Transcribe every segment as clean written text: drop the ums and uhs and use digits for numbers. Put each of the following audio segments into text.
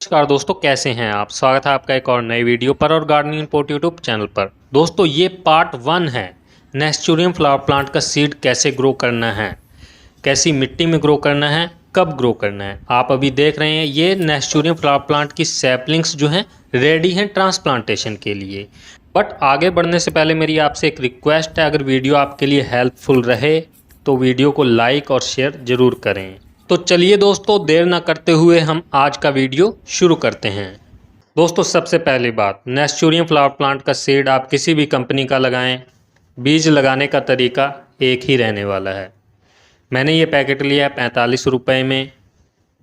नमस्कार दोस्तों, कैसे हैं आप। स्वागत है आपका एक और नई वीडियो पर और गार्डनिंग इनपुट यूट्यूब चैनल पर। दोस्तों ये पार्ट 1 है। नेस्चुरियम फ्लावर प्लांट का सीड कैसे ग्रो करना है, कैसी मिट्टी में ग्रो करना है, कब ग्रो करना है। आप अभी देख रहे हैं ये नेस्चुरियम फ्लावर प्लांट की सैपलिंग्स जो हैं रेडी हैं ट्रांसप्लांटेशन के लिए। बट आगे बढ़ने से पहले मेरी आपसे एक रिक्वेस्ट है, अगर वीडियो आपके लिए हेल्पफुल रहे तो वीडियो को लाइक और शेयर ज़रूर करें। तो चलिए दोस्तों, देर ना करते हुए हम आज का वीडियो शुरू करते हैं। दोस्तों सबसे पहली बात, नेस्चुरियम फ्लावर प्लांट का सीड आप किसी भी कंपनी का लगाएं, बीज लगाने का तरीका एक ही रहने वाला है। मैंने ये पैकेट लिया है 45 रुपये में।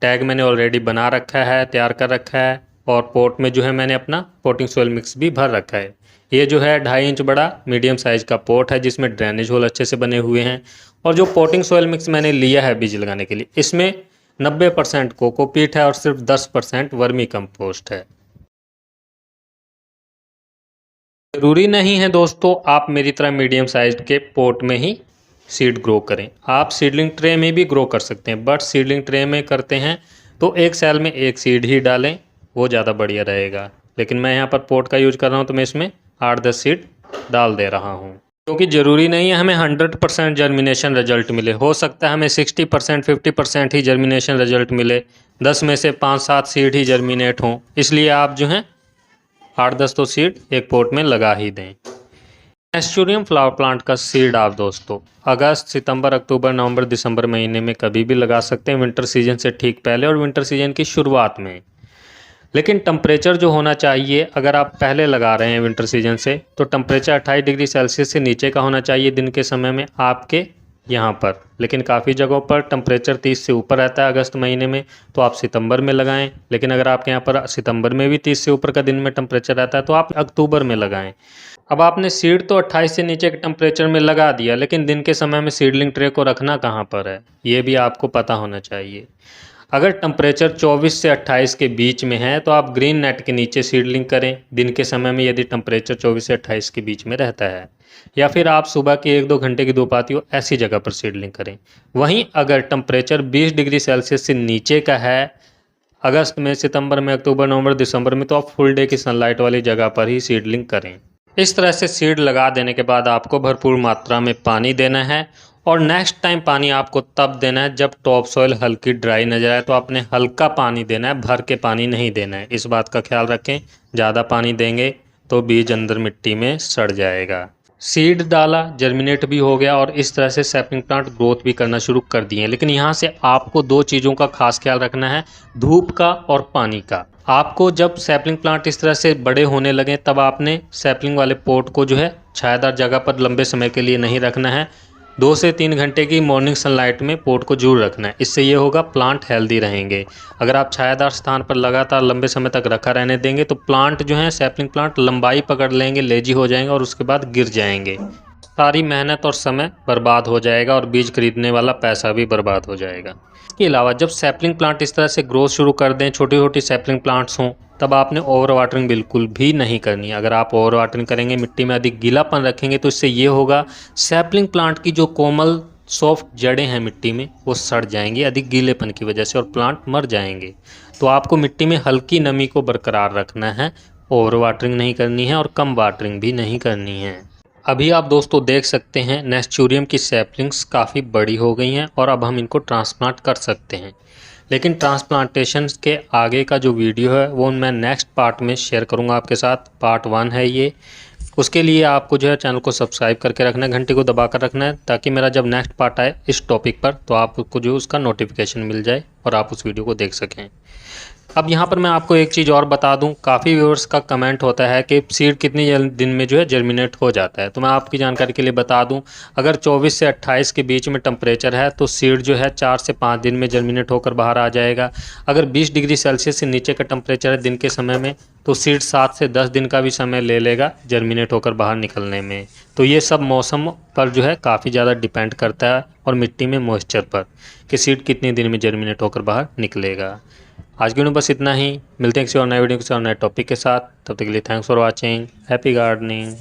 टैग मैंने ऑलरेडी बना रखा है, तैयार कर रखा है, और पोट में जो है मैंने अपना पोटिंग सोयल मिक्स भी भर रखा है। ये जो है 2.5 इंच बड़ा मीडियम साइज़ का पोट है जिसमें ड्रेनेज होल अच्छे से बने हुए हैं। और जो पोटिंग सोयल मिक्स मैंने लिया है बीज लगाने के लिए, इसमें 90% कोकोपीट है और सिर्फ 10% वर्मी कंपोस्ट है। ज़रूरी नहीं है दोस्तों आप मेरी तरह मीडियम साइज के पोट में ही सीड ग्रो करें, आप सीडलिंग ट्रे में भी ग्रो कर सकते हैं। बट सीडलिंग ट्रे में करते हैं तो एक सेल में एक सीड ही डालें, वो ज़्यादा बढ़िया रहेगा। लेकिन मैं यहाँ पर पोट का यूज कर रहा हूँ तो मैं इसमें 8-10 सीड डाल दे रहा हूँ, क्योंकि ज़रूरी नहीं है हमें 100% जर्मिनेशन रिजल्ट मिले। हो सकता है हमें 60% 50% ही जर्मिनेशन रिजल्ट मिले, 10 में से 5-7 सीड ही जर्मिनेट हों। इसलिए आप जो हैं 8-10 तो सीड एक पोट में लगा ही दें। नेस्चुरियम फ्लावर प्लांट का सीड आप दोस्तों अगस्त, सितंबर, अक्टूबर, नवंबर, दिसंबर महीने में कभी भी लगा सकते हैं, विंटर सीजन से ठीक पहले और विंटर सीजन की शुरुआत में। लेकिन टेम्परेचर जो होना चाहिए, अगर आप पहले लगा रहे हैं विंटर सीजन से, तो टेम्परेचर 28 डिग्री सेल्सियस से नीचे का होना चाहिए दिन के समय में आपके यहाँ पर। लेकिन काफ़ी जगहों पर टेम्परेचर 30 से ऊपर रहता है अगस्त महीने में, तो आप सितंबर में लगाएं। लेकिन अगर आपके यहाँ पर सितंबर में भी 30 से ऊपर का दिन में टेम्परेचर रहता है तो आप अक्टूबर में लगाएं। अब आपने सीड तो 28 से नीचे के टेम्परेचर में लगा दिया, लेकिन दिन के समय में सीडलिंग ट्रे को रखना कहाँ पर है, ये भी आपको पता होना चाहिए। अगर टेम्परेचर 24 से 28 के बीच में है तो आप ग्रीन नेट के नीचे सीडलिंग करें दिन के समय में, यदि टेम्परेचर 24 से 28 के बीच में रहता है। या फिर आप सुबह के 1-2 घंटे की धूप आती हो ऐसी जगह पर सीडलिंग करें। वहीं अगर टेम्परेचर 20 डिग्री सेल्सियस से नीचे का है अगस्त में, सितंबर में, अक्टूबर, नवंबर, दिसंबर में, तो आप फुल डे की सनलाइट वाली जगह पर ही सीडलिंग करें। इस तरह से सीड लगा देने के बाद आपको भरपूर मात्रा में पानी देना है, और नेक्स्ट टाइम पानी आपको तब देना है जब टॉप सॉइल हल्की ड्राई नजर आए, तो आपने हल्का पानी देना है, भर के पानी नहीं देना है। इस बात का ख्याल रखें, ज़्यादा पानी देंगे तो बीज अंदर मिट्टी में सड़ जाएगा। सीड डाला, जर्मिनेट भी हो गया और इस तरह से सैपलिंग प्लांट ग्रोथ भी करना शुरू कर दिए। लेकिन यहाँ से आपको 2 चीज़ों का खास ख्याल रखना है, धूप का और पानी का। आपको जब सैपलिंग प्लांट इस तरह से बड़े होने लगे तब आपने सैपलिंग वाले पोट को जो है छायादार जगह पर लंबे समय के लिए नहीं रखना है। 2 से 3 घंटे की मॉर्निंग सनलाइट में पोट को जरूर रखना है। इससे ये होगा प्लांट हेल्दी रहेंगे। अगर आप छायादार स्थान पर लगातार लंबे समय तक रखा रहने देंगे तो प्लांट जो है सैपलिंग प्लांट लंबाई पकड़ लेंगे, लेजी हो जाएंगे और उसके बाद गिर जाएंगे। सारी मेहनत और समय बर्बाद हो जाएगा और बीज खरीदने वाला पैसा भी बर्बाद हो जाएगा। इसके अलावा जब सैपलिंग प्लांट इस तरह से ग्रोथ शुरू कर दें, छोटी छोटी सैपलिंग प्लांट्स हों, तब आपने ओवर वाटरिंग बिल्कुल भी नहीं करनी। अगर आप ओवर वाटरिंग करेंगे, मिट्टी में अधिक गीलापन रखेंगे, तो इससे ये होगा सैपलिंग प्लांट की जो कोमल सॉफ्ट जड़ें हैं मिट्टी में वो सड़ जाएंगी अधिक गीलेपन की वजह से और प्लांट मर जाएंगे। तो आपको मिट्टी में हल्की नमी को बरकरार रखना है, ओवर वाटरिंग नहीं करनी है और कम वाटरिंग भी नहीं करनी है। अभी आप दोस्तों देख सकते हैं नेस्चुरियम की सैपलिंग्स काफ़ी बड़ी हो गई हैं और अब हम इनको ट्रांसप्लांट कर सकते हैं। लेकिन ट्रांसप्लांटेशन के आगे का जो वीडियो है वो मैं नेक्स्ट पार्ट में शेयर करूंगा आपके साथ। पार्ट 1 है ये। उसके लिए आपको जो है चैनल को सब्सक्राइब करके रखना है, घंटी को दबा कर रखना है, ताकि मेरा जब नेक्स्ट पार्ट आए इस टॉपिक पर तो आपको जो उसका नोटिफिकेशन मिल जाए और आप उस वीडियो को देख सकें। अब यहाँ पर मैं आपको एक चीज़ और बता दूं, काफ़ी व्यूअर्स का कमेंट होता है कि सीड कितनी दिन में जो है जर्मिनेट हो जाता है। तो मैं आपकी जानकारी के लिए बता दूं, अगर 24 से 28 के बीच में टेम्परेचर है तो सीड जो है 4 से 5 दिन में जर्मिनेट होकर बाहर आ जाएगा। अगर 20 डिग्री सेल्सियस से नीचे का टेम्परेचर है दिन के समय में तो सीड 7 से 10 दिन का भी समय ले लेगा जर्मिनेट होकर बाहर निकलने में। तो ये सब मौसम पर जो है काफ़ी ज़्यादा डिपेंड करता है और मिट्टी में मॉइस्चर पर कि सीड कितने दिन में जर्मिनेट होकर बाहर निकलेगा। आज की वीडियो बस इतना ही। मिलते हैं किसी और नए वीडियो किसी और नए टॉपिक के साथ। तब तक के लिए thanks for watching. Happy gardening.